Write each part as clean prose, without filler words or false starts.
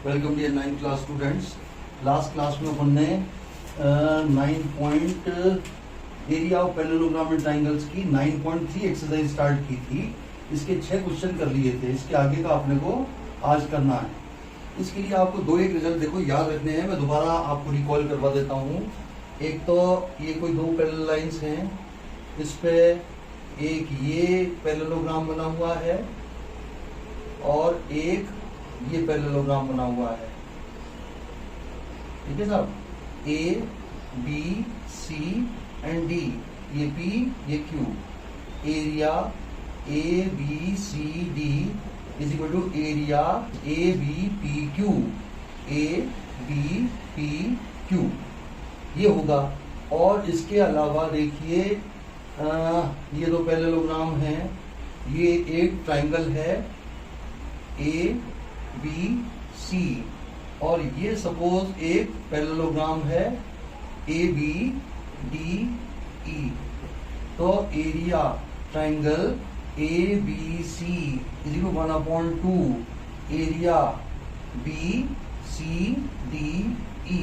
Welcome dear 9th class students. Last class में अपन ने 9 point area of parallelogram and triangles की 9.3 exercise start की थी। इसके 6 क्वेश्चन कर लिए थे। इसके आगे का अपने को आज करना है। इसके लिए आपको दो एक रिजल्ट देखो याद रखने हैं। मैं दोबारा आपको रिकॉल करवा देता हूँ। एक तो ये कोई दो पैरेलल लाइंस हैं, इस पे एक ये पैरेललोग्राम बना हुआ है और एक ये पैरेललोग्राम बना हुआ है। ठीक है साहब, A B C and D, ये पी ये Q. Area A B C D is equal to area A B P Q, A B P Q ये होगा। और इसके अलावा देखिए ये दो पैरेललोग्राम हैं। ये एक ट्रायंगल है ए बी सी और ये सपोज एक पैरेललोग्राम है ए बी डी ई। तो area triangle A B C is equal 1/2 area B C D E.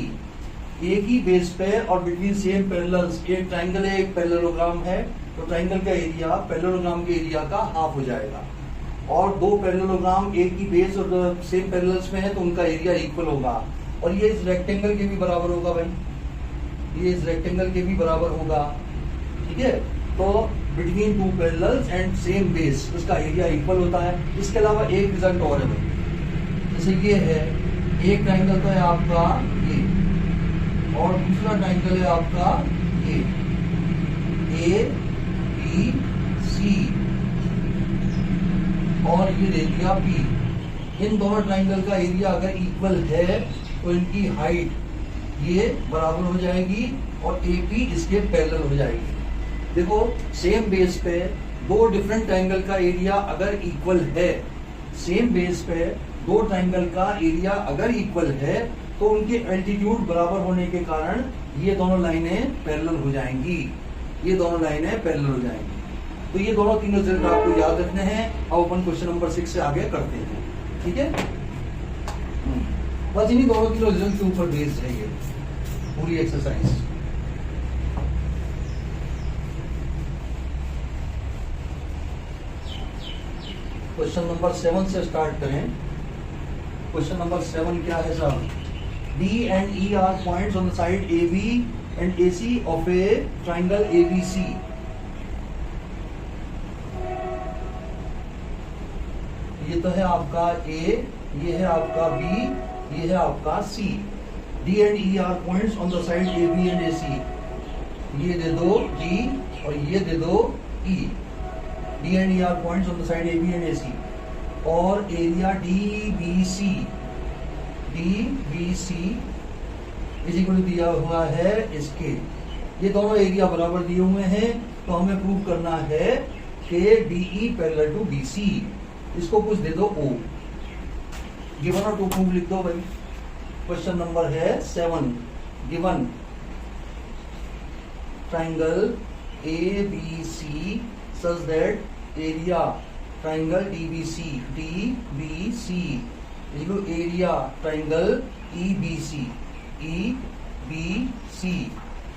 एक ही बेस पे और बिटवीन सेम पैरेलल्स, एक ट्रायंगल है एक पैरेललोग्राम है, तो ट्रायंगल का एरिया पैरेललोग्राम के एरिया का हाफ हो जाएगा। और दो पैरेललोग्राम एक ही बेस और सेम पैरेलल्स में है तो उनका एरिया इक्वल होगा। और ये इस रेक्टेंगल के भी बराबर होगा भाई, ये इस रेक्टेंगल के भी बराबर होगा। ठीक है, तो between two parallels and same base उसका एरिया इक्वल होता है। इसके अलावा एक रिजल्ट और है भाई, जैसे ये है एक ट्रायंगल तो है आपका ये और दूसरा ट्रायंगल है आपका ये ए बी सी और ये दे दिया पी। इन दोनों ट्रायंगल का एरिया अगर इक्वल है तो इनकी हाइट ये बराबर हो जाएगी और ए पी इसके पैरेलल हो जाएगी। देखो सेम बेस पे दो डिफरेंट ट्रायंगल का एरिया अगर इक्वल है, सेम बेस पे दो ट्रायंगल का एरिया अगर इक्वल है तो उनके एल्टीट्यूड बराबर होने के कारण ये दोनों लाइनें पैरेलल हो जाएंगी, ये दोनों लाइनें पैरेलल हो जाएंगी। तो ये दोनों तीनों रिजल्ट आपको याद रखने हैं। अब अपन क्वेश्चन नंबर 6 से आगे करते हैं। ठीक है, बस इन्हीं दोनों तीनों रिजल्ट के ऊपर बेस्ड है ये पूरी एक्सरसाइज। क्वेश्चन नंबर 7 से स्टार्ट करें। क्वेश्चन नंबर 7 क्या है साहब? D and E are points on the side AB and AC of a triangle ABC. ये तो है आपका A, ये है आपका B, ये है आपका C. D and E are points on the side AB and AC. ये दे दो D और ये दे दो E. D and E are points on the side AB and AC. और एरिया DBC इज इक्वल दिया हुआ है इसके। ये दोनों एरिया बराबर दिए हुए हैं तो हमें प्रूव करना है कि DE पैरेलल टू BC। इसको कुछ दे दो O, गिवन और टू प्रूव लिख दो भाई। क्वेश्चन नंबर है 7। Given triangle ABC such that area triangle DBC area triangle EBC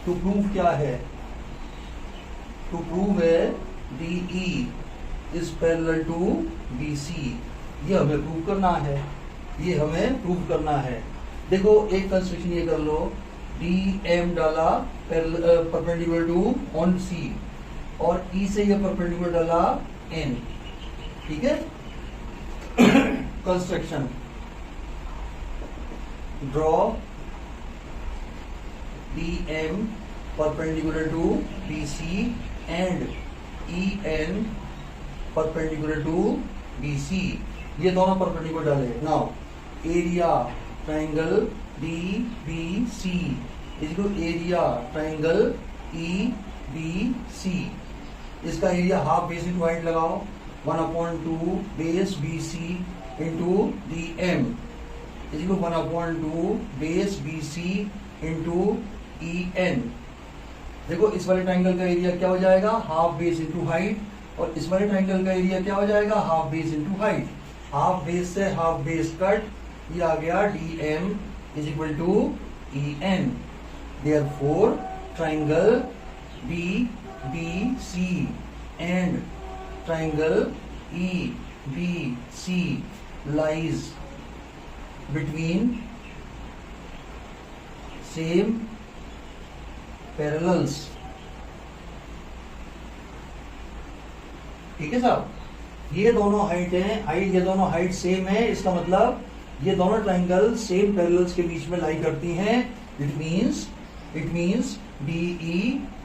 to prove क्या है? टू प्रूव है DE is parallel to BC। ये हमें प्रूव करना है, ये हमें प्रूव करना है। देखो एक कंस्ट्रक्शन ये कर लो, DM डाला परपेंडिकुलर टू ऑन C और E से ये परपेंडिकुलर डाला N। ठीक है, construction draw DM perpendicular to BC and EN perpendicular to BC। ये दोनों परपेंडिकुलर डाले। Now area triangle DBC is equal area triangle EBC। इसका area half base into height लगाओ, 1/2 base BC into DM is equal 1/2 base BC into EN। देखो इस वाले triangle का area क्या हो जाएगा? Half base into height. और इस वाले ट्रायंगल का एरिया क्या हो जाएगा? Half base into height. Half base से हाफ बेस कट ये आ गया DM is equal to EN। Therefore triangle BBC and triangle EBC lies between same parallels। ठीक है साहब, ये दोनों हाइट है, ये दोनों हाइट सेम है, इसका मतलब ये दोनों ट्राइंगल सेम पैरेलल्स के बीच में लाई करती हैं। It means DE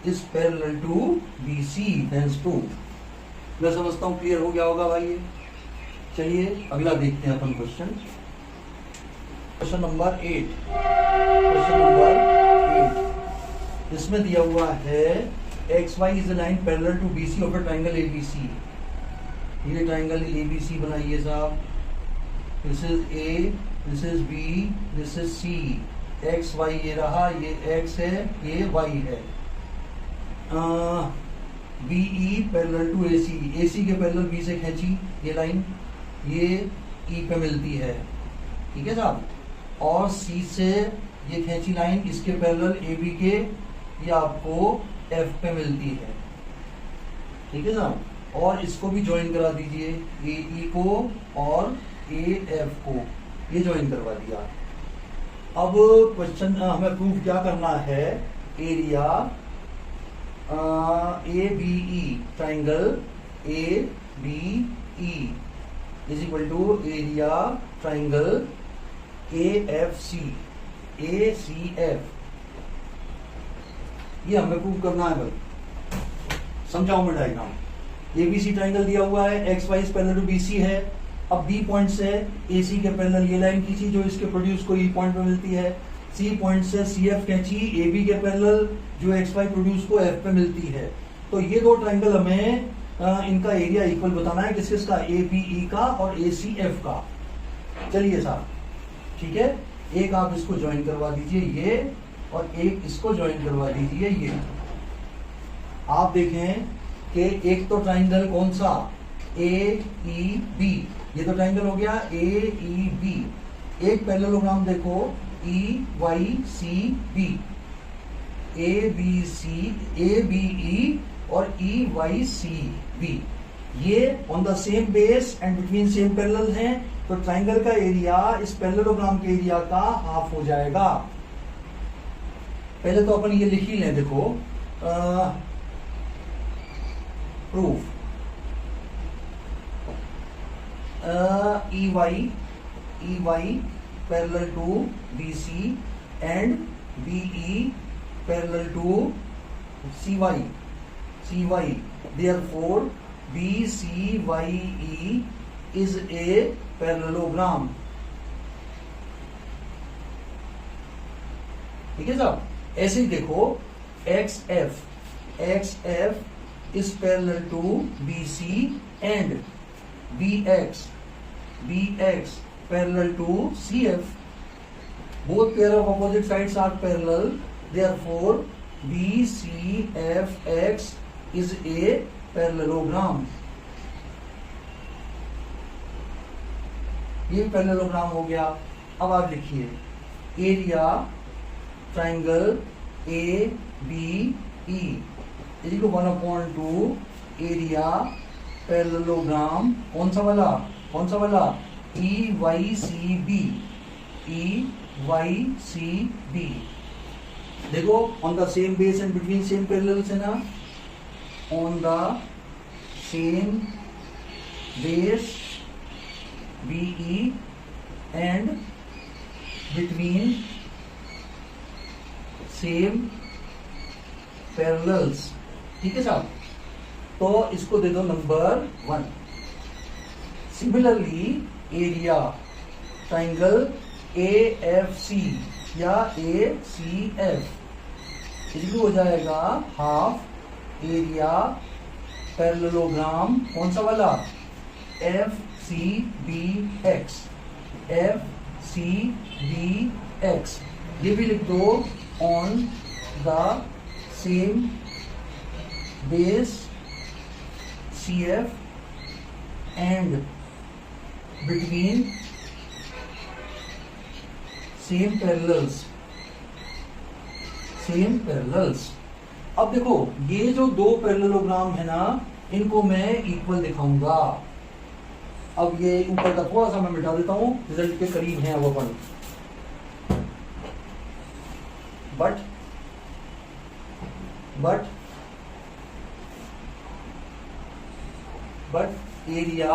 is parallel to BC, hence proved. मैं समझता हूं क्लियर हो गया होगा भाई ये। चलिए अगला देखते हैं अपन क्वेश्चन नंबर 8। क्वेश्चन नंबर 8 इसमें दिया हुआ है XY is a line parallel to BC of a triangle ABC। ये ट्राइंगल ABC बनाइए साहब। This is A, this is B, this is C। XY ये रहा, ये X है, ये Y है। BE parallel to AC, AC के पैरेलल B से खींची ये लाइन, ये E पे मिलती है। ठीक है साहब, और C से ये खींची लाइन, इसके पैरेलल AB के, ये आपको F पे मिलती है। ठीक है साहब, और इसको भी ज्वाइन करा दीजिए, AE को और AF को, ये ज्वाइन करवा दिया। अब क्वेश्चन हमें प्रूव क्या करना है, area ABE triangle ABE is equal to area triangle AFC ACF। ये हमें प्रूव करना है भाई। समझाओ मैं डायग्राम। ABC ट्राइंगल दिया हुआ है, XY is parallel to BC है। अब B पॉइंट से AC के पैरेलल ये लाइन खींची जो इसके प्रोड्यूस को E पॉइंट पे मिलती है। C पॉइंट से CF खींची AB के पैरेलल जो XY प्रोड्यूस को F पे मिलती है। तो ये दो ट्राइंगल हमें इनका एरिया इक्वल बताना है, किसका, ABE का और ACF का। चलिए साहब, ठीक है, एक आप इसको ज्वाइन करवा दीजिए ये, और एक इसको ज्वाइन करवा दीजिए ये। आप देखें कि एक तो ट्राइंगल कौन सा, AEB, ये तो ट्राइंगल हो गया AEB। एक पैरेललोग्राम देखो EYCB, ABE और EYCB, ये on the same base and between same parallel हैं, तो ट्राइंगल का एरिया इस पैरेललोग्राम के एरिया का हाफ हो जाएगा। पहले तो अपन ये लिख ही लें, देखो proof EY parallel to BC and BE parallel to CY, therefore BCYE is a parallelogram। ठीक है साहब, ऐसे ही देखो XF is parallel to BC and BX parallel to CF, both pair of opposite sides are parallel, therefore BCFX is a parallelogram। ये parallelogram हो गया। अब आप लिखिए area triangle ABE is equal 1/2 area parallelogram कौन सा वाला EYCB। देखो on the same base and between same parallels है ना, on the same base BE and between same parallels. ठीक है साहब, तो इसको दे दो number 1। Similarly area triangle AFC या ACF इक्वल हो जाएगा हाफ एरिया पैरेललोग्राम कौन सा वाला FCBX। ये भी लिख दो on the same base CF and between same parallels, same parallels. अब देखो ये जो दो पैरेललोग्राम है ना, इनको मैं इक्वल दिखाऊंगा। अब ये ऊपर का थोड़ा सा मैं मिटा देता हूं, रिजल्ट के करीब है वो अपन। बट एरिया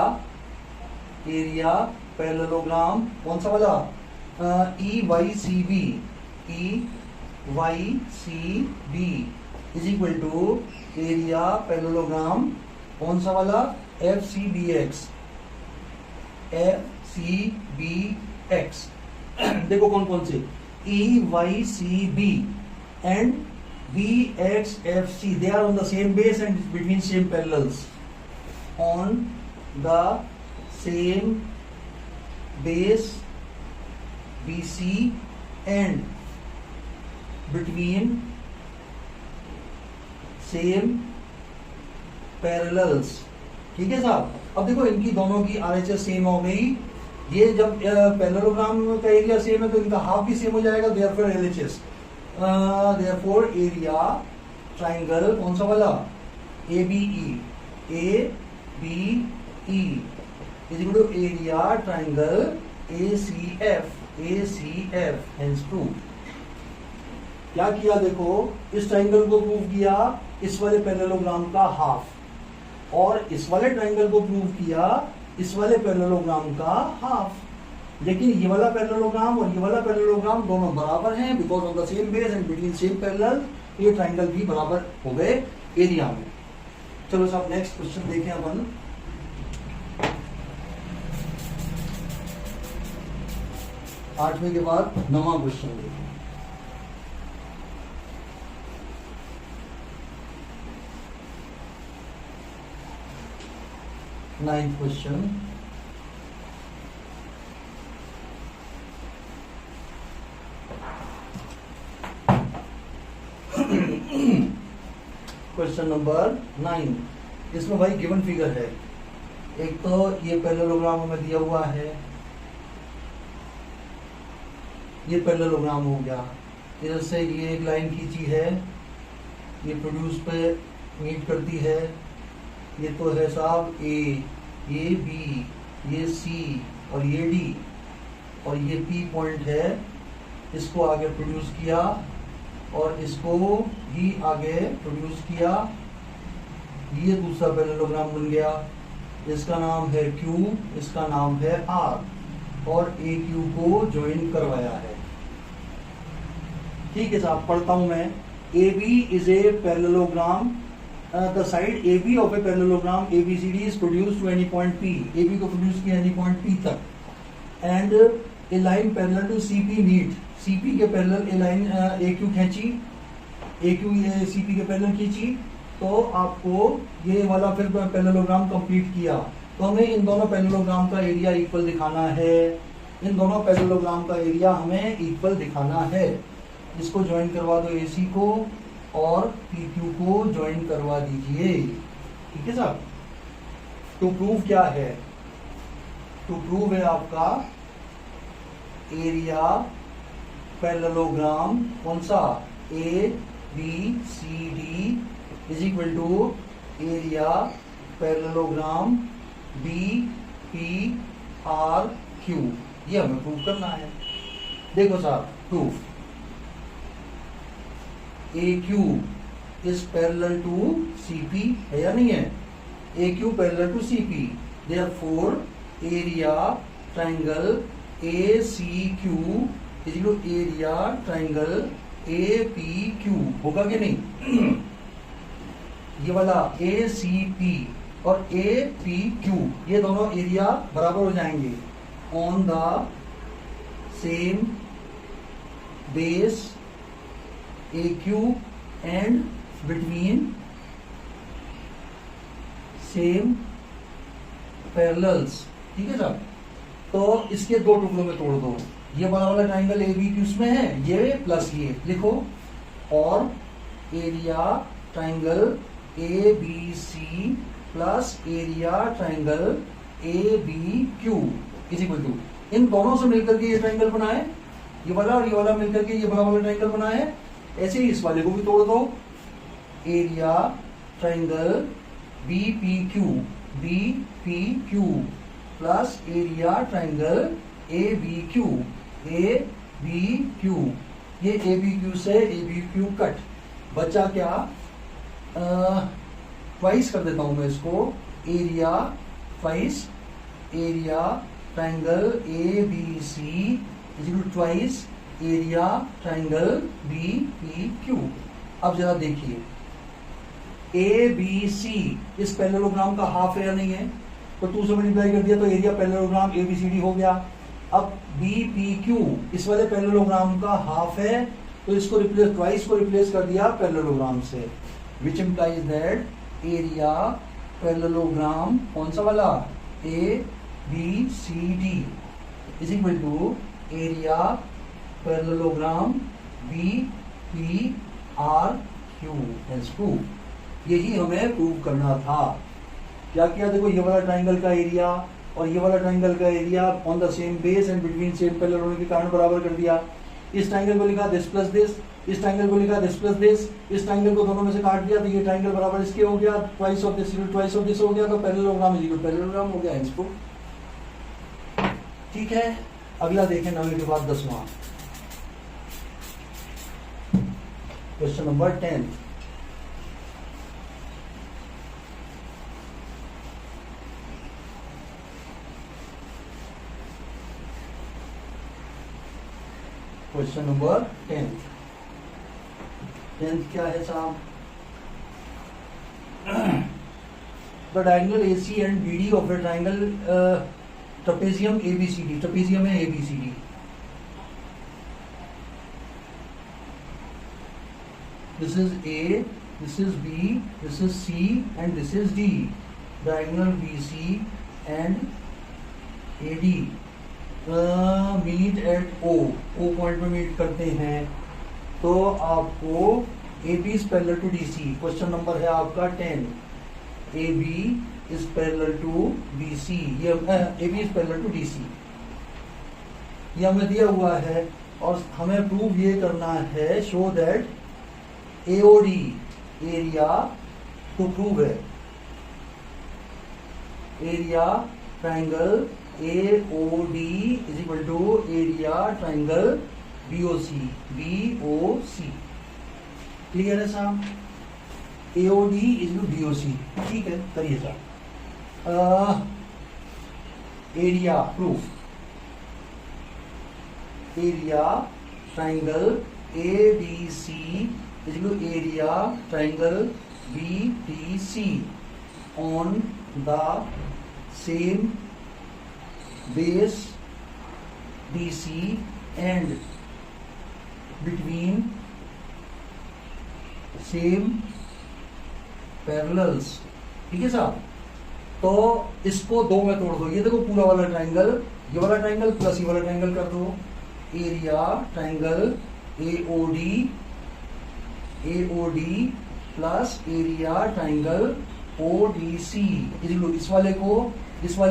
पैरेललोग्राम कौन सा वाला, EYCB is equal to area parallelogram कौन सा वाला, FCBX। देखो कौन कौन से, EYCB and BXFC, they are on the same base and between same parallels. On the same base BC and between same parallels। ठीक है साहब। अब देखो इनकी दोनों की RHS सेम हो गई। ये जब पैरेललोग्राम का एरिया सेम है तो इनका हाफ भी सेम हो जाएगा, therefore LHS। Therefore area triangle कौन सा वाला, ABE is equal to area triangle ACF hence prove. क्या किया देखो, इस ट्राइंगल को प्रूव किया इस वाले पैरेललोग्राम का हाफ, और इस वाले ट्राइंगल को प्रूव किया इस वाले पैरेललोग्राम का हाफ। लेकिन ये वाला पैरेललोग्राम और ये वाला पैरेललोग्राम दोनों बराबर हैं, because of the same base and between same parallel. ये ट्राइंगल भी बराबर हो गए एरिया में। चलो साहब नेक्स्ट क्वेश्चन देखें अपन। आठवें के बाद नवा क्वेश्चन देखें। Ninth question, question number 9। इसमें भाई गिवन फिगर है, एक तो ये पैरेललोग्राम हमें दिया हुआ है, ये पैरेललोग्राम हो गया, इधर से ये एक लाइन खींची है, ये प्रोड्यूस पे मीट करती है, ये तो है साहब ये B, ये C और ये D, और ये P पॉइंट है, इसको आगे प्रोड्यूस किया और इसको भी आगे प्रोड्यूस किया। ये दूसरा पैरेललोग्राम बन गया, इसका नाम है Q, इसका नाम है R, और AQ को ज्वाइन करवाया है। ठीक है साहब, पढ़ता हूं मैं। AB is a parallelogram, the side AB of a parallelogram ABCD is produced to any point P। AB को प्रोड्यूस किया any point P तक, and a line parallel to CP meet। CP के पैरेलल ए line AQ खींची, AQ ये CP के parallel खींची, तो आपको ये वाला फिर पैरेललोग्राम कंप्लीट किया। तो हमें इन दोनों पैरेललोग्राम का एरिया इक्वल दिखाना है, इन दोनों पैरेललोग्राम का एरिया हमें इक्वल दिखाना है। इसको ज्वाइन करवा दो AC को और PQ को ज्वाइन करवा दीजिए। ठीक है साहब। टू प्रूव क्या है, टू प्रूव है आपका एरिया पैरेललोग्राम कौन सा, ABCD is equal to area parallelogram BPRQ। ये हमें प्रूव करना है। देखो साहब proof, AQ is parallel to CP है या नहीं है, AQ parallel to CP, therefore area triangle ACQ is equal to area triangle APQ होगा कि नहीं। ये वाला ACP और APQ ये दोनों एरिया बराबर हो जाएंगे on the same base AQ and between same parallels. ठीक है साहब। तो इसके दो टुकड़ों में तोड़ दो, ये वाला ट्राइंगल ABQ उसमें है, ये प्लस ये लिखो, और area triangle ABC plus area triangle ABQ is equal to, इन दोनों से मिलकर के ये ट्राइंगल बनाए ये वाला और ये वाला मिलकर के ये बड़ा वाला ट्राइंगल बना है। ऐसे ही इस वाले को भी तोड़ दो, area triangle BPQ plus area triangle ABQ। ये ABQ से ABQ कट, बचा क्या, ट्वाइस कर देता हूं मैं इसको, area twice area triangle ABC twice area triangle BPQ। अब जरा देखिए ABC इस पैरेललोग्राम का हाफ है या नहीं है, तो 2 से मल्टीप्लाई कर दिया तो एरिया पैरेललोग्राम ABCD हो गया। अब BPQ इस वाले पैरेललोग्राम का हाफ है, तो इसको रिप्लेस, ट्वाइस को रिप्लेस कर दिया पैरेललोग्राम से, which implies that area parallelogram कौन सा वाला, ABCD is equal to area parallelogram BPRQ। यही हमें प्रूव करना था। क्या किया, देखो ये वाला ट्राइंगल का एरिया और ये वाला ट्राइंगल का area on the same base and between same parallel होने के कारण बराबर कर दिया। इस ट्राइंगल को लिखा दिस प्लस दिस, इस ट्राइंगल को लिखा दिस प्लस दिस, इस ट्राइंगल को दोनों में से काट दिया तो ये ट्राइंगल बराबर इसके हो गया, ट्वाइस ऑफ दिस हो गया, तो पैरेललोग्राम इज इक्वल पैरेललोग्राम हो गया इसको। ठीक है, अगला देखें 9वीं के बाद 10वां क्वेश्चन नंबर 10। क्वेश्चन नंबर 10 क्या है साहब, the diagonal AC and BD of the triangle trapezium ABCD, trapezium है ABCD, this is A, this is B, this is C and this is D, diagonal BC and AD meet at O point में meet करते हैं, तो आपको AB is parallel to DC। Question number है आपका 10, AB is parallel to BC, ये AB is parallel to DC, ये हमें दिया हुआ है और हमें प्रूव ये करना है, show that AOD area to prove है, area triangle AOD is equal to area triangle BOC। Clear है साहब, AOD is equal to BOC। ठीक है, करिए साहब, area proof, area triangle ABC is equal to area triangle BTC on the same base DC and between same parallels। ठीक है साहब, तो इसको दो में तोड़ दो, ये देखो पूरा वाला ट्राइंगल, ये वाला ट्राइंगल प्लस ये वाला ट्राइंगल कर दो, area triangle AOD plus area triangle ODC। इस वाले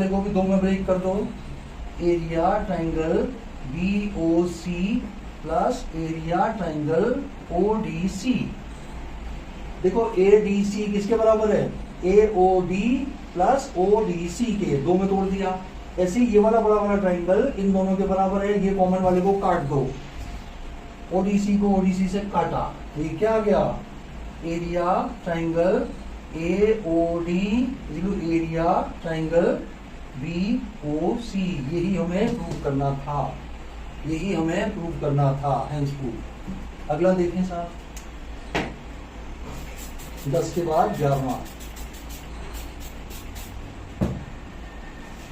को भी दो में ब्रेक कर दो, area triangle BOC plus area triangle ODC। देखो ADC किसके बराबर है, AOD प्लस ODC के, दो में तोड़ दिया। ऐसे ये वाला बड़ा वाला ट्राइंगल इन दोनों के बराबर है, ये कॉमन वाले को काट दो, ODC को ODC से काटा, ये क्या आ गया, area triangle AOD area triangle BOC। यही हमें प्रूव करना था, हेंस प्रूव। अगला देखें साहब, 10 के बाद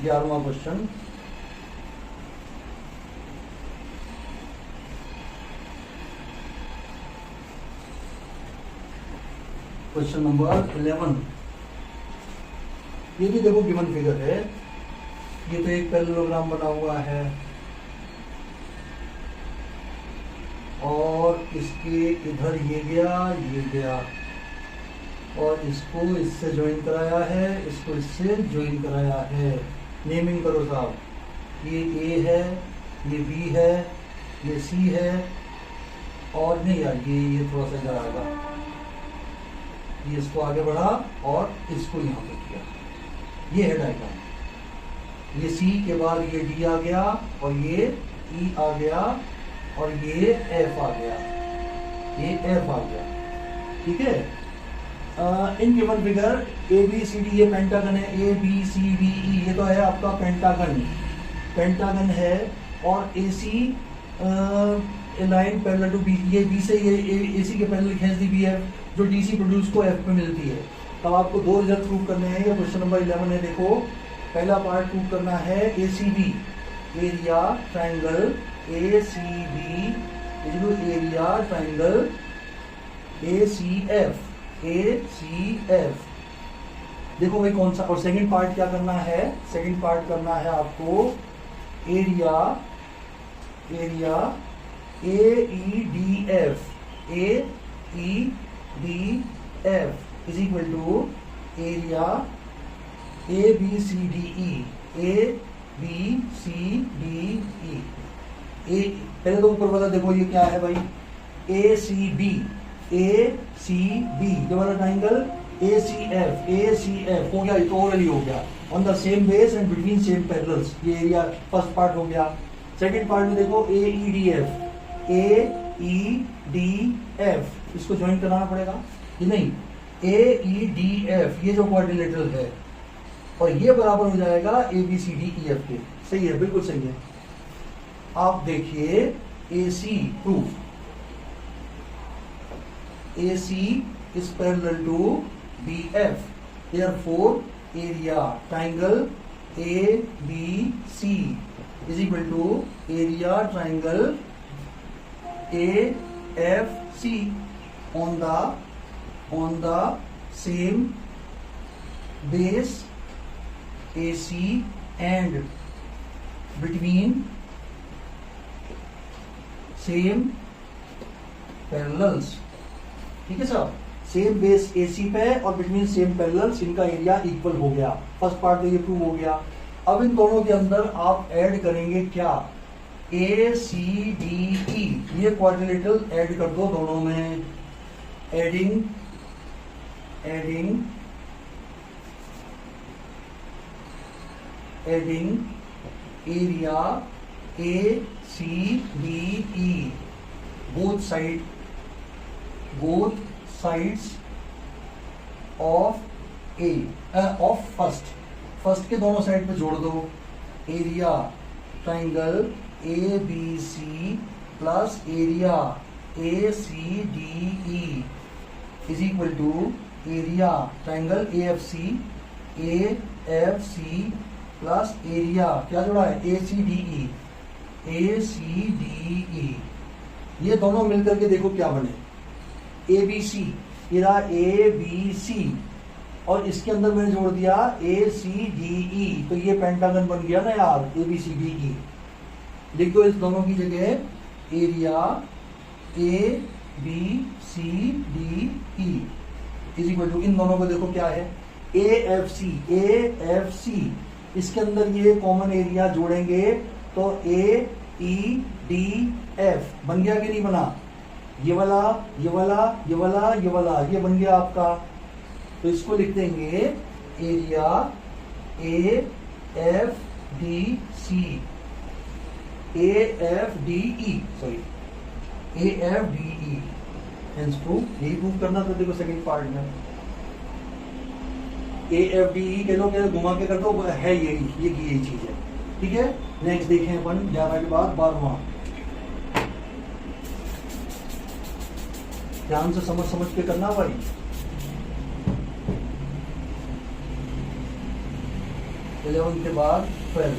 11वां क्वेश्चन। क्वेश्चन नंबर 11, ये भी देखो गिवन फिगर है, ये तो एक पैरेललोग्राम बना हुआ है और इसके इधर ये गया और इसको इससे ज्वाइन कराया है, इसको इससे ज्वाइन कराया है। नेमिंग करो साहब, ये A है, ये B है, ये सी है, और नहीं यार ये थोड़ा सा इधर आएगा, ये इसको आगे बढ़ा और इसको यहाँ पे किया, ये है डायग्राम। ये सी के बाद ये डी आ गया और ये ई आ गया और ये एफ आ गया, ये एफ आ गया, ठीक है। In given figure A B C D, ये पेंटागन है, ए बी सी डी ई, ये तो है आपका पेंटागन है, और ए सी लाइन पैरेलल टू बी, ये बी से ये ए सी के पैरेलल खींच दी बी एफ, जो डी सी प्रोड्यूस को एफ पे मिलती है। तब आपको दो रिजल्ट प्रूव करने हैं, ये क्वेश्चन नंबर 11 है। देखो पहला पार्ट प्रूव करना है A C B, area triangle A C B area triangle A C F, देखो भाई कौन सा। और सेकंड पार्ट क्या करना है, सेकंड पार्ट करना है आपको area A E D F is equal to area A B C D E, पहले तो ऊपर वाला देखो ये क्या है भाई, ए सी बी ये वाला ट्राइंगल ए सी एफ हो गया, ये तो ओरली हो गया, on the same base and between same parallels, ये एरिया फर्स्ट पार्ट हो गया। सेकंड पार्ट में देखो ए ई डी एफ, इसको ज्वाइन कराना पड़ेगा, ये नहीं, ए ई डी एफ ये जो क्वाड्रिलेटरल है, और ये बराबर हो जाएगा A B C D E F के। सही है, बिल्कुल सही है। आप देखिए A C proof, AC is parallel to BF. Therefore, area triangle ABC is equal to area triangle AFC on the same base AC and between same parallels। ठीक है सर, सेम बेस एसी पे और between same parallels, इनका area equal हो गया। First part तो ये prove हो गया। अब इन दोनों के अंदर आप ऐड करेंगे क्या, ए सी डी ई, ये क्वाड्रिलेटरल ऐड कर दो दोनों में, adding area A C D E, both sides of first के दोनों साइड पे जोड़ दो, area triangle A B C plus area A C D E is equal to area triangle A F C plus area क्या जोड़ा है, A C D ई। ये दोनों मिलकर के देखो क्या बने, ए बी सी, ये रहा ए बी सी, और इसके अंदर मैंने जोड़ दिया ए सी डी ई, तो ये पेंटागन बन गया ना यार, ए बी सी डी ई। लिख दो इस दोनों की जगह area A B C D E is equal to, इन दोनों को देखो क्या है, ए एफ सी, इसके अंदर ये कॉमन एरिया जोड़ेंगे तो ए ई डी एफ बन गया कि नहीं बना, ये वाला ये बन गया आपका। तो इसको लिख देंगे area A F D C, A F D E, hence proof, यही प्रूफ करना था। देखो सेकंड पार्ट में ए एफ डी ई कह लो, क्या घुमा के कर दो, है यही चीज है। ठीक है, नेक्स्ट देखें अपन 11 के बाद 12वां, ध्यान से समझ के करना भाई। इलेवन के बाद 12,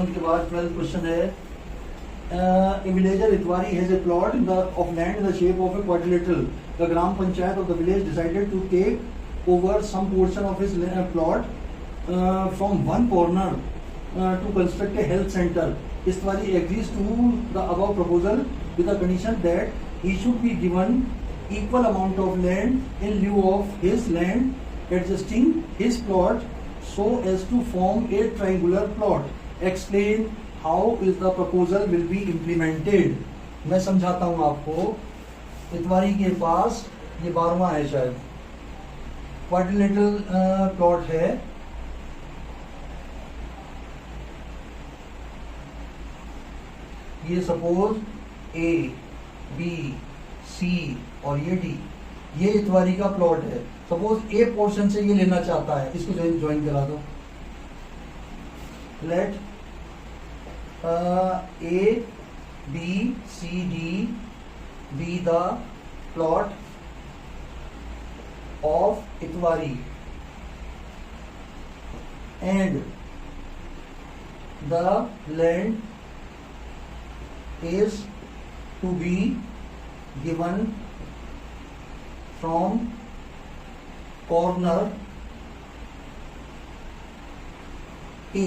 के बाद 12 क्वेश्चन है, a villager Itwari has a plot of land in the shape of a quadrilateral. The Gram Panchayat of the village decided to take over some portion of his plot from one corner to construct a health center. Itwari agrees to the above proposal with the condition that he should be given equal amount of land in lieu of his land adjusting his plot so as to form a triangular plot. Explain how is the proposal will be implemented. मैं समझाता हूँ आपको। इतवारी के पास ये 12वां है शायद, quadrilateral plot है। ये सपोज ए बी सी और ये डी, ये इतवारी का प्लॉट है। सपोज ए पोर्शन से ये लेना चाहता है, इसको ज्वाइन करा दो। Let A B C D be the plot of Itwari and the land is to be given from corner A।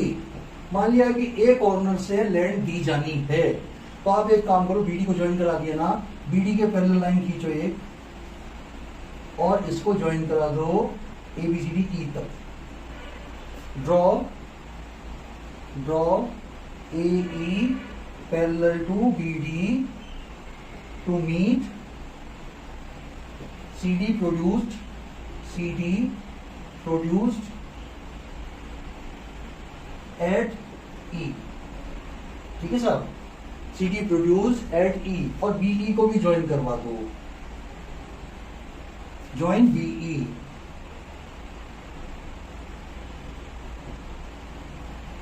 मान लिया कि A कॉर्नर से लैंड दी जानी है, तो आप एक काम करो, BD को ज्वाइन करा दिया ना, BD के पैरेलल लाइन खींचो एक और इसको ज्वाइन करा दो ABCD E तक। Draw AE parallel to BD to meet CD produced at E। ठीक है साहब, CD produced at E और BE को भी ज्वाइन करवा दो, ज्वाइन BE।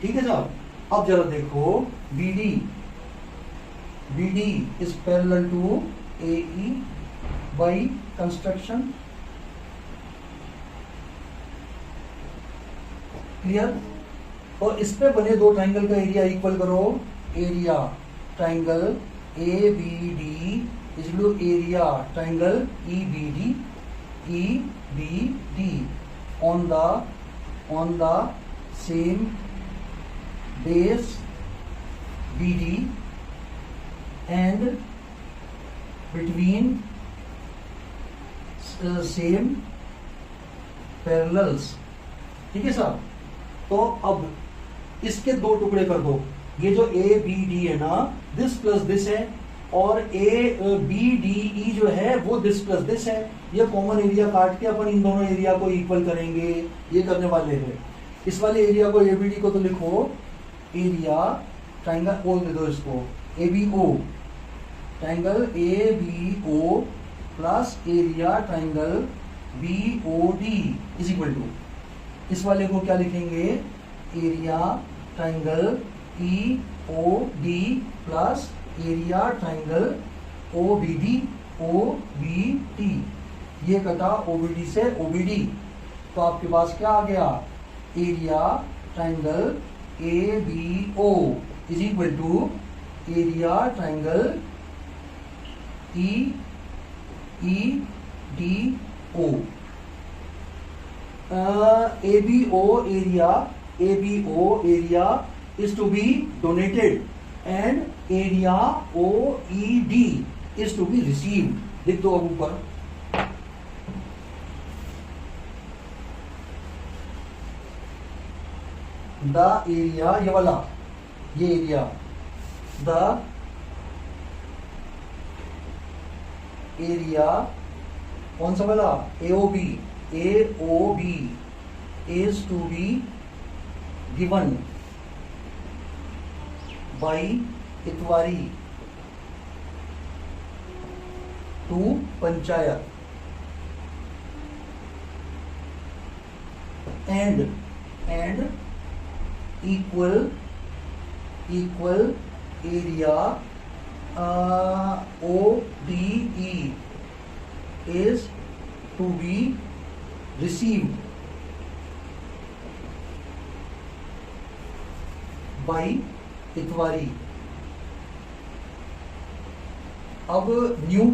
ठीक है साहब, अब जरा देखो BD is parallel to AE by construction। Clear? और इस पे बने दो ट्राइंगल का एरिया इक्वल करो। Area triangle ABD is equal to area triangle EBD on the same base BD and between same parallels। ठीक है साहब, तो अब इसके दो टुकड़े कर दो। ये जो ABD है ना, दिस प्लस दिस है, और ABDE जो है वो दिस प्लस दिस है। ये कॉमन एरिया काट के अपन इन दोनों एरिया को इक्वल करेंगे, ये करने वाले हैं। इस वाले एरिया को ABD को तो लिखो एरिया ट्राइंगल बोल दे दो इसको ABO, triangle ABO plus area triangle BOD is equal to, इस वाले को क्या लिखेंगे, area triangle EOD plus area triangle OBD। ये कटा OBD से OBD, तो आपके पास क्या आ गया, area triangle ABO is equal to area triangle EDO। ABO area is to be donated and area OED is to be received। लिख दो अब ऊपर। द एरिया, ये वाला, ये एरिया, द एरिया कौन सा वाला, AOB is to be given by Itwari to panchayat and equal area ODE is to be received by Itwari. अब new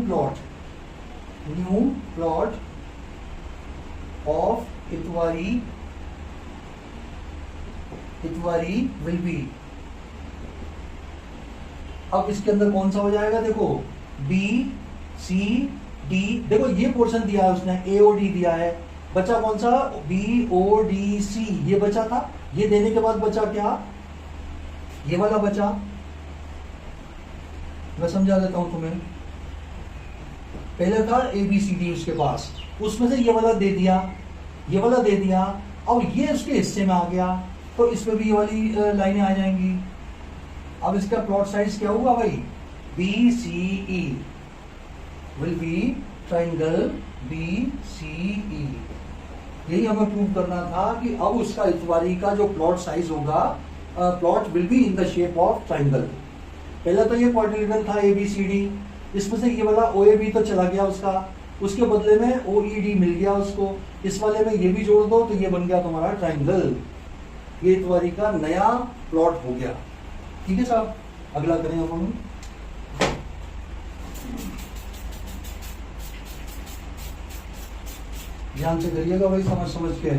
plot of Itwari will be. अब इसके अंदर कौन सा हो जाएगा, देखो B सी डी, देखो ये पोर्शन दिया है उसने, ए ओ डी दिया है, बचा कौन सा, बी ओ डी सी, ये बचा था। ये देने के बाद बचा क्या, ये वाला बचा। मैं समझा देता हूं तुम्हें। पहले था ए बी सी डी उसके पास, उसमें से ये वाला दे दिया, ये वाला दे दिया, और ये उसके हिस्से में आ गया, तो इसमें भी ये वाली लाइनें आ जाएंगी। अब इसका प्लॉट साइज क्या हुआ भाई, B C E will be triangle B C E. यही हमें प्रूव करना था कि अब उसका इतवारी का जो प्लॉट साइज होगा, plot will be in the shape of triangle. पहले तो ये क्वाड्रिलेटरल था ए बी सी डी, इसमें से ये वाला ओ ए बी तो चला गया उसका, उसके बदले में ओ ई डी मिल गया उसको, इस वाले में ये भी जोड़ दो तो ये बन गया तुम्हारा ट्राइंगल। ये इतवारी का नया प्लॉट हो गया। ठीक है साहब, अगला करें अब हम। ध्यान से करिएगा भाई, समझ समझ के,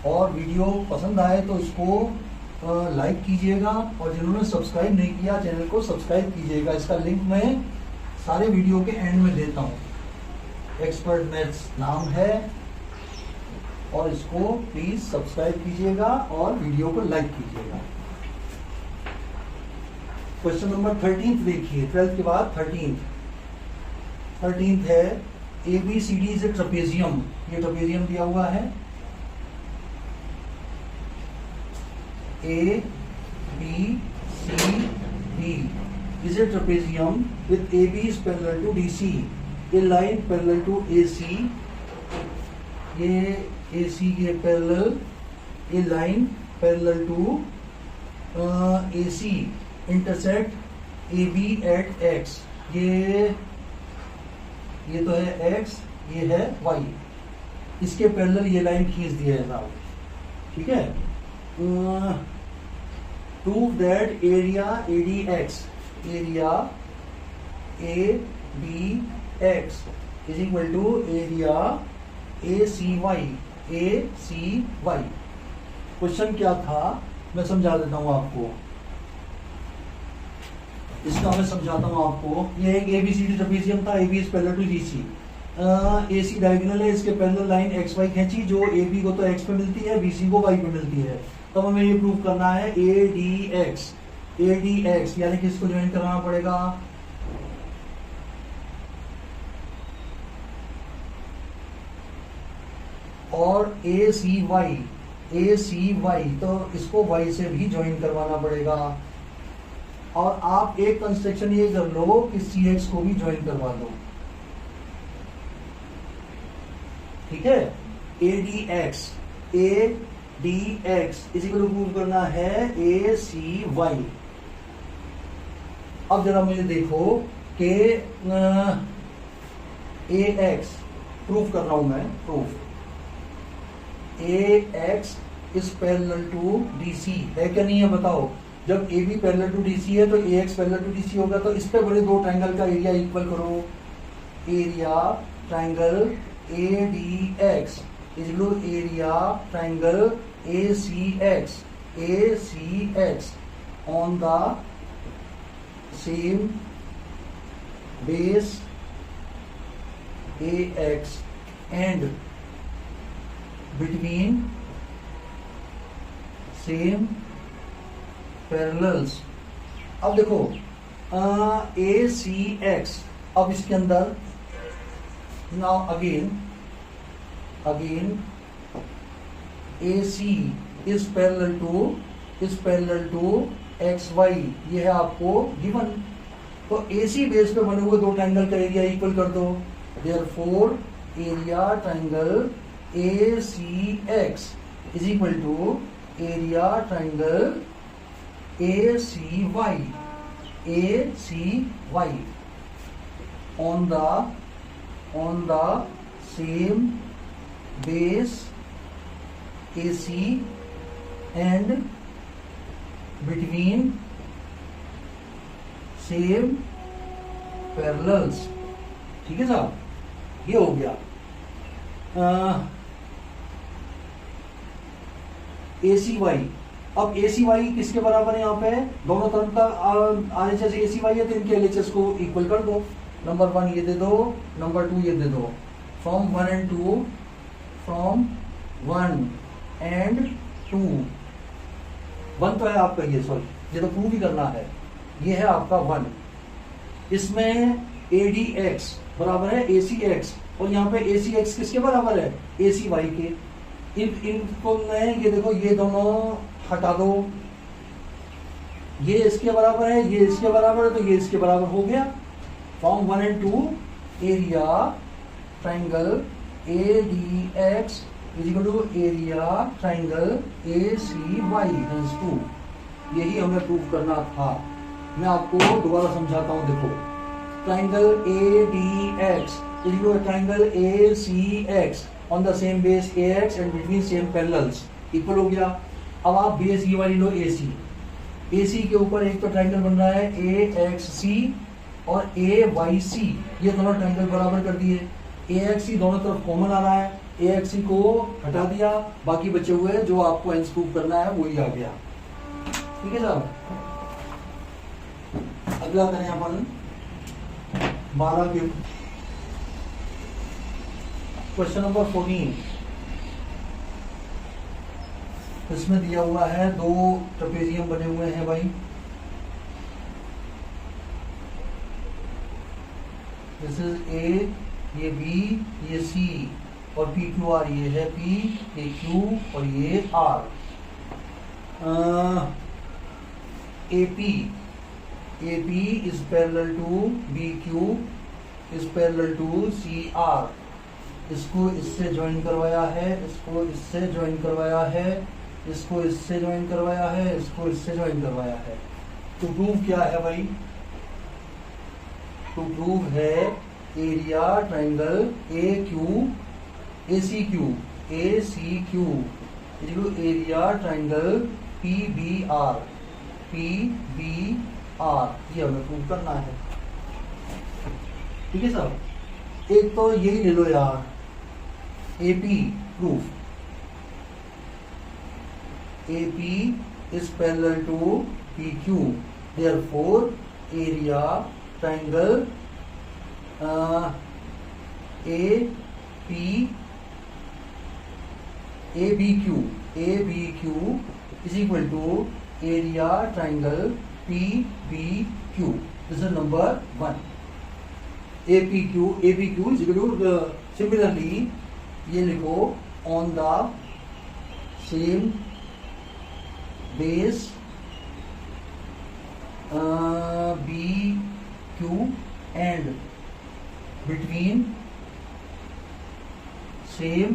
और वीडियो पसंद आए तो इसको लाइक कीजिएगा, और जिन्होंने सब्सक्राइब नहीं किया चैनल को सब्सक्राइब कीजिएगा। इसका लिंक मैं सारे वीडियो के एंड में देता हूँ। एक्सपर्ट मैथ्स नाम है, और इसको प्लीज सब्सक्राइब कीजिएगा और वीडियो को लाइक कीजिएगा। क्वेश्चन नंबर 13 देखिए, 12 के बाद 13 है A B C D is a trapezium. ये ट्रेपेजियम दिया हुआ है, A B C D is a trapezium with AB is parallel to DC, a line parallel to AC, ये AC के parallel, a line parallel to AC intersect AB at X। ये तो है X, ये है Y, इसके parallel ये line खींच दी है साहब। ठीक है, prove that area ADX, area ABX is equal to area ACY, ACY। Question क्या था मैं समझा देता हूं आपको, इसका मैं समझाता हूं आपको। ये एक ABCD ट्रेपेजियम था, AB is parallel to DC, AC diagonal है, इसके पैरेलल लाइन XY खींची, जो AB को तो X पे मिलती है, BC को Y पे मिलती है। तब हमें ये प्रूव करना है ADX, यानी कि इसको ज्वाइन कराना पड़ेगा और ACY, तो इसको Y से भी ज्वाइन करवाना पड़ेगा। और आप एक कंस्ट्रक्शन ये कर लो कि CX को भी ज्वाइन करवा दो। ठीक है, ADX इसी को प्रूव करना है ACY। अब जरा मुझे देखो कि AX प्रूफ कर रहा हूं मैं, proof AX is parallel to DC है क्या नहीं है बताओ। जब AB पैरेलल टू DC है तो AX पैरेलल टू DC होगा, तो इस पे बड़े दो ट्रायंगल का एरिया इक्वल करो। Area triangle ADX is equal to area triangle ACX on the same base AX and between same parallels। अब देखो ACX, अब इसके अंदर now again AC is parallel to XY, ये है आपको गिवन। तो AC बेस पे बने हुए दो ट्रायंगल का एरिया इक्वल कर दो। Therefore area triangle ACX is equal to area triangle ACY on the same base AC and between same parallels। ठीक है साहब, ये हो गया। ACY, अब ACY किसके बराबर है यहाँ पे, दोनों तरफ का RHS ACY है, तो इनके LHS को इक्वल कर दो। नंबर 1 ये दे दो, नंबर 2 ये दे दो। फ्रॉम 1 एंड 2, फ्रॉम 1 एंड 2, 1 तो है आपका, ये सॉरी ये तो प्रूव ही करना है, ये है आपका 1। इसमें ADX बराबर है ACX, और यहाँ पे ACX किसके बराबर है, ACY के। इनको मैं ये देखो, ये दोनों हटा दो, ये इसके बराबर है, ये इसके बराबर है, तो ये इसके बराबर हो गया। From 1 and 2 area triangle ADX is equal to area triangle ACY hence 2। यही हमें प्रूव करना था। मैं आपको दोबारा समझाता हूं, देखो triangle ADX is equal to triangle ACX on the same base AX and between same parallels equal हो गया। अब आप बेस ये वाली लो AC के ऊपर एक तो ट्राइंगल बन रहा है AXC और AYC, ये दोनों ट्राइंगल बराबर कर दिए। AXC दोनों तरफ कॉमन आ रहा है, AXC को हटा दिया, बाकी बचे हुए जो आपको हेंस प्रूव करना है वही आ गया। ठीक है साहब, अगला करें अपन 12 के क्वेश्चन नंबर 14। इसमें दिया हुआ है 2 ट्रेपेजियम बने हुए हैं भाई। दिस इज A, ये B, ये C और PQR, ये है P, ये Q और ये R। AP is parallel to BQ is parallel to CR। इसको इससे ज्वाइन करवाया है, इसको इससे ज्वाइन करवाया है, इसको इससे ज्वाइन करवाया है, इसको इससे ज्वाइन करवाया है। तो प्रूव क्या है भाई, तो प्रूव है area triangle ACQ area triangle PBR, ये हमें प्रूव करना है। ठीक है साहब, एक तो यही ले लो यार, AP proof, AP is parallel to PQ, therefore area triangle ABQ is equal to area triangle PBQ. This is number 1. ABQ is equal to similarly ये लिखो on the same base BQ and between same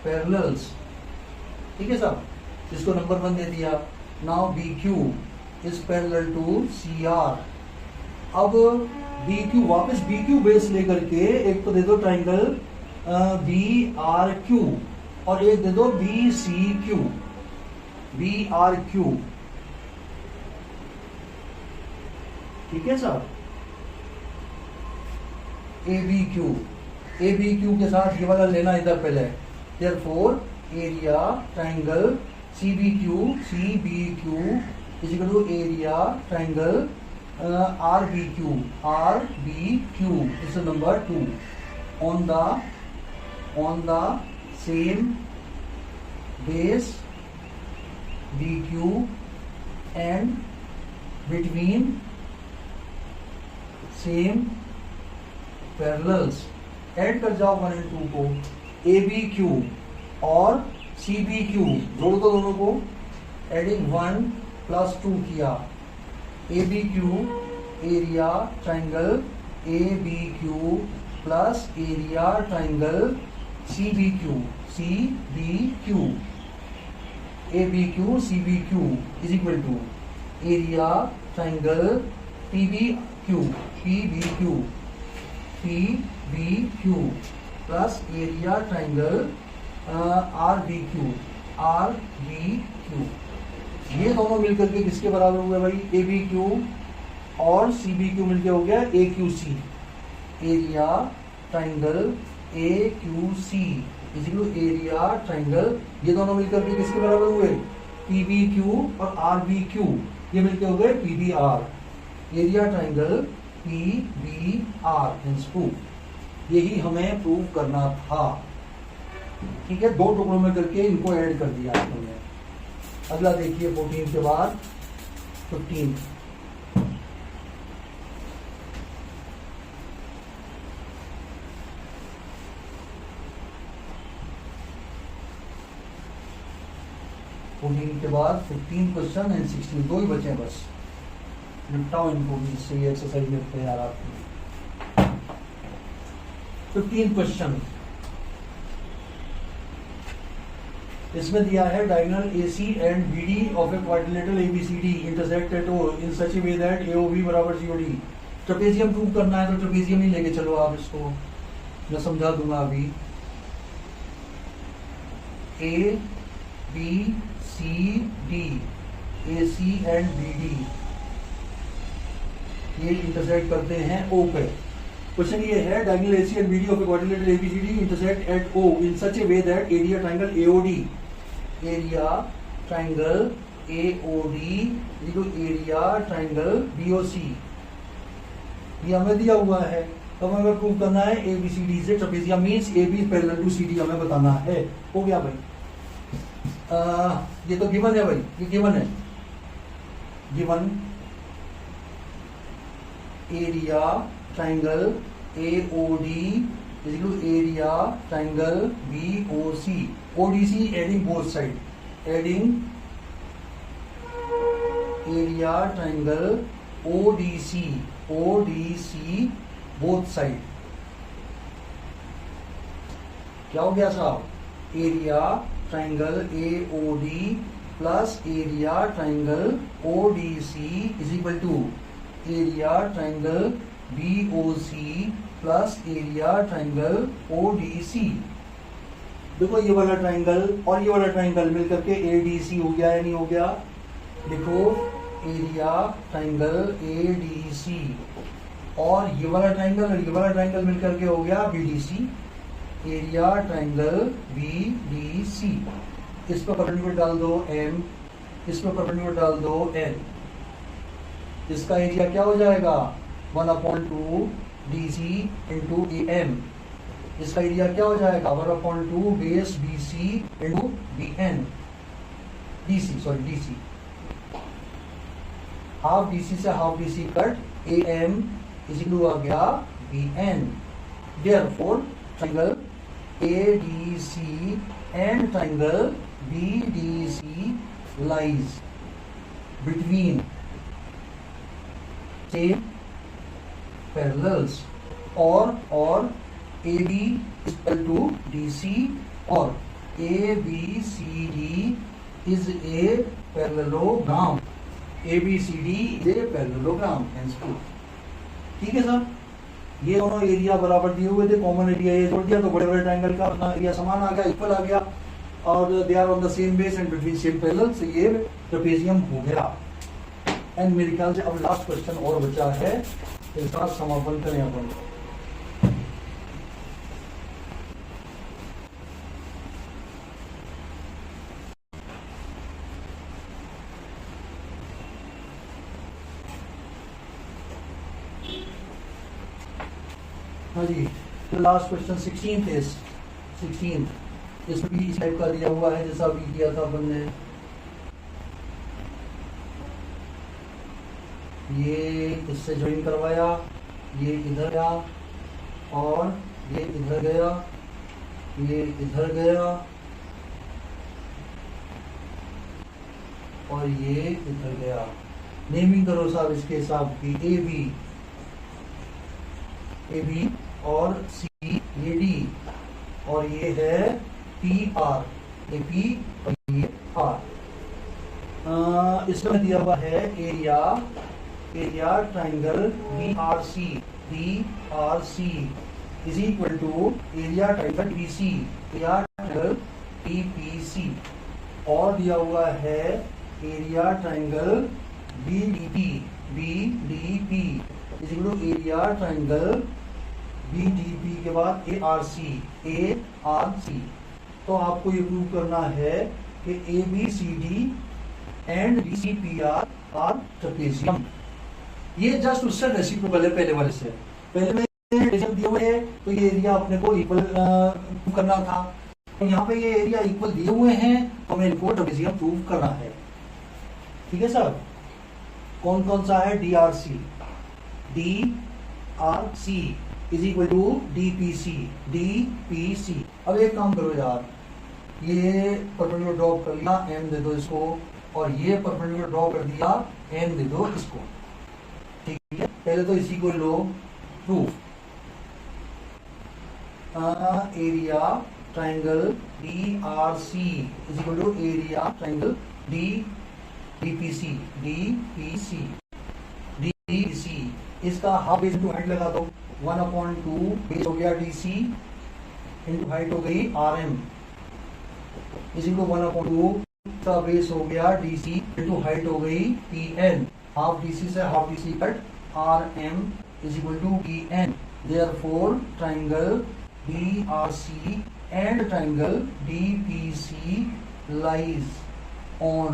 parallels। ठीक है साहब, इसको number 1 दे दिया। Now BQ is parallel to CR। अब BQ वापस BQ base लेकर के एक तो दे दो ट्राइंगल BRQ और एक दे दो BRQ। ठीक है साहब, ABQ के साथ ये वाला लेना इधर पहले। Therefore area triangle CBQ is equal to area triangle RBQ is number 2 on the same base BQ and between same parallels। Add कर जाओ 1 and 2 को, ABQ और CBQ जोड़ दो दोनों को, एडिंग 1 + 2 किया। ABQ area triangle ABQ plus area triangle CBQ ABQ CBQ is equal to area triangle PBQ plus area triangle RBQ। ये दोनों मिलकर के किसके बराबर हुए भाई, ABQ और CBQ मिलकर हो गया AQC। Area triangle AQC is equal to area triangle, ये दोनों मिलकर के किसके बराबर हुए, PBQ और RBQ, ये मिलकर हो गए PBR। Area triangle P B R hence proof. यही हमें प्रूव करना था। ठीक है, दो टुकड़ों में करके इनको ऐड कर दिया हमने। अगला देखिए 14 के बाद 15। के बाद 15 क्वेश्चन एंड 16, दो ही बचे हैं बस। निपटाओ इनको भी, जिससे ये एक्सरसाइज में तैयार आपकी। 15 क्वेश्चन, इसमें दिया है diagonal AC and BD of a quadrilateral ABCD intersect at O in such A way that AOB बराबर COD। ट्रेपेजियम प्रूव करना है तो ट्रेपेजियम ही लेके चलो आप, इसको मैं समझा दूंगा अभी। A B C D AC and BD ये इंटरसेक्ट करते हैं O पे। क्वेश्चन ये है diagonal AC and BD of a quadrilateral ABCD intersect at O in such A way that area triangle AOD, area triangle AOD area triangle BOC, ये हमें दिया हुआ है। तो हमें प्रूव करना है ABCD से trapezium means AB parallel to CD हमें बताना है। हो गया भाई। ये तो गिवन है भाई, ये गिवन है। Given area triangle AOD is equal to area triangle BOC, ODC adding both side, adding area triangle ODC both side. क्या हो गया साहब? Area triangle AOD plus area triangle ODC is equal to area triangle BOC plus area triangle ODC। देखो ये वाला triangle और ये वाला ट्रायंगल मिलकर के ADC हो गया या नहीं हो गया? देखो एरिया ट्रायंगल ADC और ये वाला ट्रायंगल और ये वाला ट्रायंगल मिलकर के हो गया BDC, एरिया ट्रायंगल BDC। इस पर परपेंडिकुलर डाल दो M, इस पर परपेंडिकुलर डाल दो N। इसका एरिया क्या हो जाएगा? 1/2 DC इंटू AM। इसका एरिया क्या हो जाएगा? 1/2 base BC into BN, DC। Half DC से half DC cut, AM is equal to आ गया BN। Therefore triangle ADC and triangle BDC lies between same parallels, or AB is equal to DC, or ABCD is a parallelogram, ABCD is a parallelogram, hence proof। ठीक है sir, ये दोनों area बराबर दिए हुए थे, कॉमन एरिया ये जोड़ दिया तो बड़े बड़े ट्रायंगल का अपना एरिया समान आ गया, इक्वल आ गया, और they are on the same base and between same parallel, से ये ट्रेपेजियम हो गया। एंड मेरे ख्याल से अब लास्ट क्वेश्चन और बचा है, इसका समापन करें अपन। हाँ जी, तो लास्ट क्वेश्चन 16 इसमें भी इस टाइप का दिया हुआ है जैसा अभी किया था अपन ने। ये इससे ज्वाइन करवाया, ये इधर गया और ये इधर गया, ये इधर गया और ये इधर गया। नेमिंग करो साहब इसके हिसाब की, ए बी और सी, ये डी और ये है PR, ए पी और ये R। इसमें दिया हुआ है area triangle BRC is equal to area triangle BC, area triangle BPC, और दिया हुआ है area triangle BDP is equal to area triangle BDP के बाद ARC। तो आपको ये प्रूव करना है कि ABCD and BCPR are trapezium. ये जस्ट उससे रेसिप्रोकल है पहले वाले से। पहले में जब दिए हुए हैं तो ये एरिया अपने को इक्वल करना था, तो यहाँ पे ये एरिया इक्वल दिए हुए हैं तो हमें इनको ट्रेपेजियम प्रूव करना है। ठीक है सर, कौन कौन सा है? DRC, DRC is equal to DPC। अब एक काम करो यार, ये परपेंडिकुलर ड्रॉ कर लिया, m दे दो इसको, और ये परपेंडिकुलर ड्रॉ कर दिया, n दे दो इसको। ठीक है, पहले तो इसी को लो proof. Area triangle DRC is equal to area triangle DPC। इसका हाफ बेस इंटू हाइट लगा दो, 1/2 बेस हो गया DC इंटू हाइट हो गई RM इज इक्वल 1/2 का बेस हो गया DC इंटू हाइट हो गई PN। हाफ DC से half DC cut, RM is equal to PN। Therefore triangle DRC and triangle DPC lies on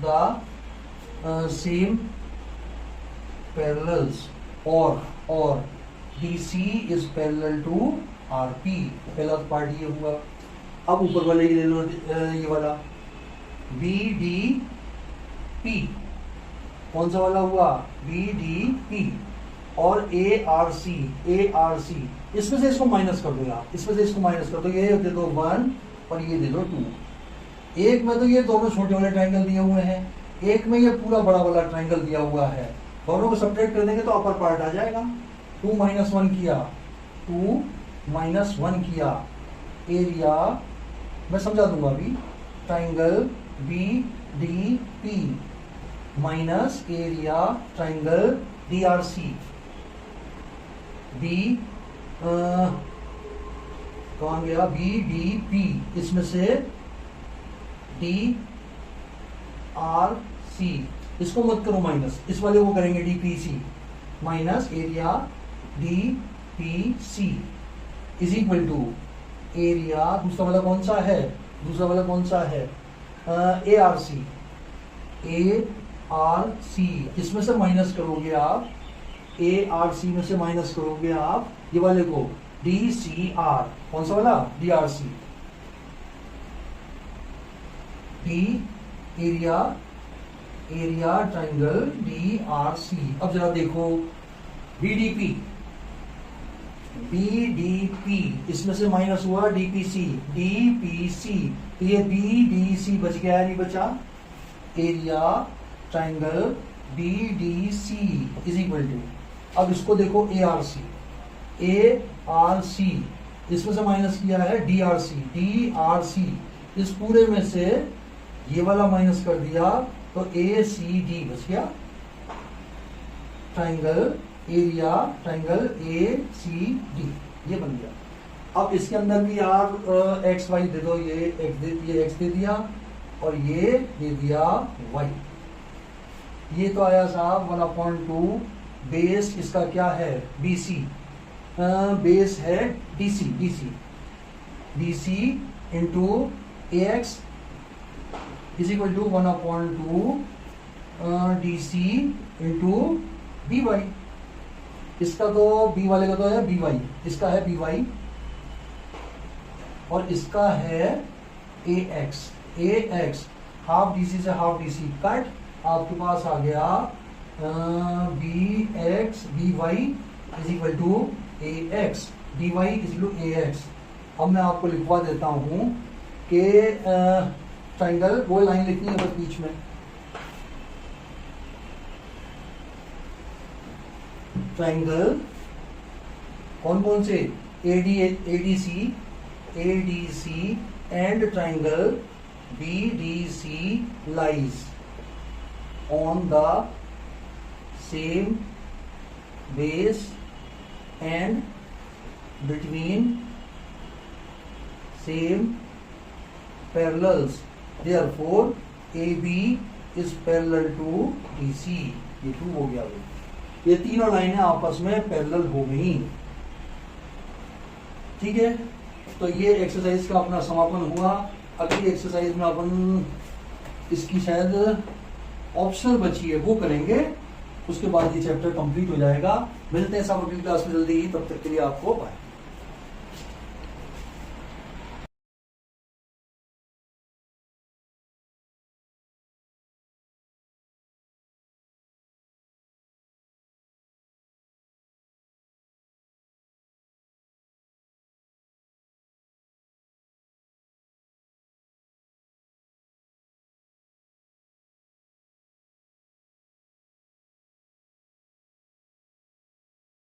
the same parallels, or DC is parallel to RP। पहला part ये हुआ। अब ऊपर वाले ये ले लो, ये वाला BDP, कौन सा वाला हुआ? BDP। और ARC, इसमें से इसको माइनस कर दो यार, इसमें से इसको माइनस कर दो, ये दे दो 1 और ये दे दो 2। एक में तो ये दोनों छोटे वाले ट्राइंगल दिए हुए हैं, एक में ये पूरा बड़ा वाला ट्राइंगल दिया हुआ है। दोनों को सब्ट्रैक्ट कर देंगे तो अपर पार्ट आ जाएगा। 2 - 1 किया, 2 - 1 किया, एरिया मैं समझा दूंगा अभी। Triangle BDP minus area triangle DRC। कौन गया? BDP, इसमें से DRC, इसको मत करो माइनस, इस वाले को करेंगे DPC minus area DPC is equal to area, दूसरा वाला कौन सा है? ARC। इसमें से माइनस करोगे आप, ARC में से माइनस करोगे आप ये वाले को, DCR, कौन सा वाला? DRC। Area triangle DRC। अब जरा देखो BDP, इसमें से माइनस हुआ DPC, ये BDC बच गया, नहीं बचा। Area triangle BDC is equal to, अब इसको देखो ARC, इसमें से माइनस किया है DRC, इस पूरे में से ये वाला माइनस कर दिया तो ACD बच गया। ट्राइंगल एरिया ट्राइंगल ACD ये बन गया। अब इसके अंदर भी यार XY दे दो, ये X दे दिया और ये दे दिया Y। ये तो आया साहब 1/2 बेस, इसका क्या है? BC, बेस है DC into AX is equal to 1/2 DC into BY। इसका तो B वाले का तो है BY, इसका है BY और इसका है AX। हाफ DC से हाफ DC कट, आपके पास आ गया BY is equal to AX, DY is equal to AX। अब मैं आपको लिखवा देता हूं कि ट्राइंगल, वो लाइन लिखनी है बस बीच में। ट्राइंगल कौन से? ADC and triangle BDC lies on the same base and between same parallels, therefore AB is parallel to DC। ये प्रूव हो गया। ये तीनों लाइनें आपस में पैरेलल हो गई। ठीक है, तो ये एक्सरसाइज का अपना समापन हुआ। अगली एक्सरसाइज में अपन इसकी शायद ऑप्शनल बची है वो करेंगे, उसके बाद ये चैप्टर कंप्लीट हो जाएगा। मिलते हैं सब अगली क्लास में जल्दी ही, तब तक के लिए आपको बाय।